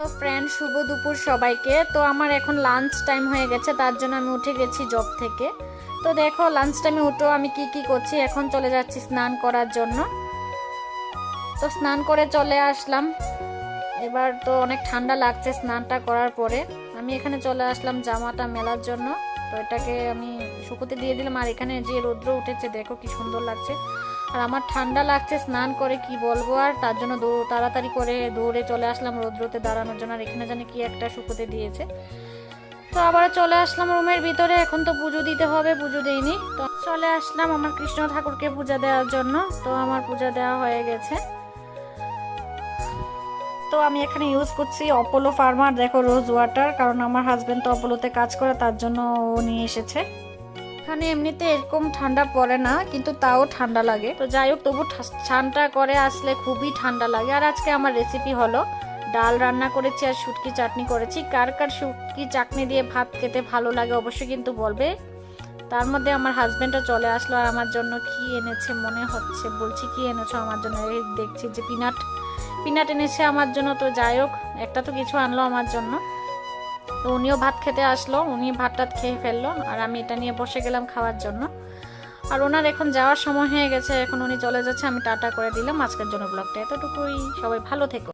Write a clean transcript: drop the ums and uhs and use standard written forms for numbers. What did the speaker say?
তো ফ্রেন্ড, শুভ দুপুর সবাইকে। তো আমার এখন লাঞ্চ টাইম হয়ে গেছে, তার জন্য আমি উঠে গেছি জব থেকে। তো দেখো, লাঞ্চ টাইমে উঠো আমি কি করছি। এখন চলে যাচ্ছি স্নান করার জন্য। তো স্নান করে চলে আসলাম। এবার তো অনেক ঠান্ডা লাগছে স্নানটা করার পরে। আমি এখানে চলে আসলাম জামাটা মেলার জন্য। তো এটাকে আমি শুকোতে দিয়ে দিলাম। আর এখানে যে রৌদ্র উঠেছে দেখো কি সুন্দর লাগছে। আর আমার ঠান্ডা লাগছে স্নান করে, কি বলবো। আর তার জন্য তাড়াতাড়ি করে দৌড়ে চলে আসলাম রৌদ্রতে দাঁড়ানোর জন্য। আর এখানে জানি কি একটা শুকোতে দিয়েছে। তো আবার চলে আসলাম রুমের ভিতরে। এখন তো পুজো দিতে হবে, পুজো দিইনি। তো চলে আসলাম আমার কৃষ্ণ ঠাকুরকে পূজা দেওয়ার জন্য। তো আমার পূজা দেওয়া হয়ে গেছে। তো আমি এখানে ইউজ করছি অপোলো ফার্মার দেখো রোজ ওয়াটার, কারণ আমার হাজবেন্ড তো অপোলোতে কাজ করে, তার জন্য ও নিয়ে এসেছে। এখানে এমনিতে এরকম ঠান্ডা পড়ে না, কিন্তু তাও ঠান্ডা লাগে। তো যাই হোক, তবু ঠান্ডা করে আসলে খুবই ঠান্ডা লাগে। আর আজকে আমার রেসিপি হলো ডাল রান্না করেছি আর শুটকি চাটনি করেছি। কার কার শুটকি চাটনি দিয়ে ভাত খেতে ভালো লাগে অবশ্যই কিন্তু বলবে। তার মধ্যে আমার হাজবেন্ডও চলে আসলো। আর আমার জন্য কি এনেছে মনে হচ্ছে, বলছি কি এনেছো আমার জন্য, দেখছি যে পিনাট এনেছে আমার জন্য। তো যাই হোক, একটা তো কিছু আনলো আমার জন্য। তো উনিও ভাত খেতে আসলো, উনি ভাতটা খেয়ে ফেললো। আর আমি এটা নিয়ে বসে গেলাম খাওয়ার জন্য। আর ওনার এখন যাওয়ার সময় হয়ে গেছে, এখন উনি চলে যাচ্ছে। আমি টাটা করে দিলাম। আজকের জন্য ব্লগটা এতটুকুই। সবাই ভালো থেকো।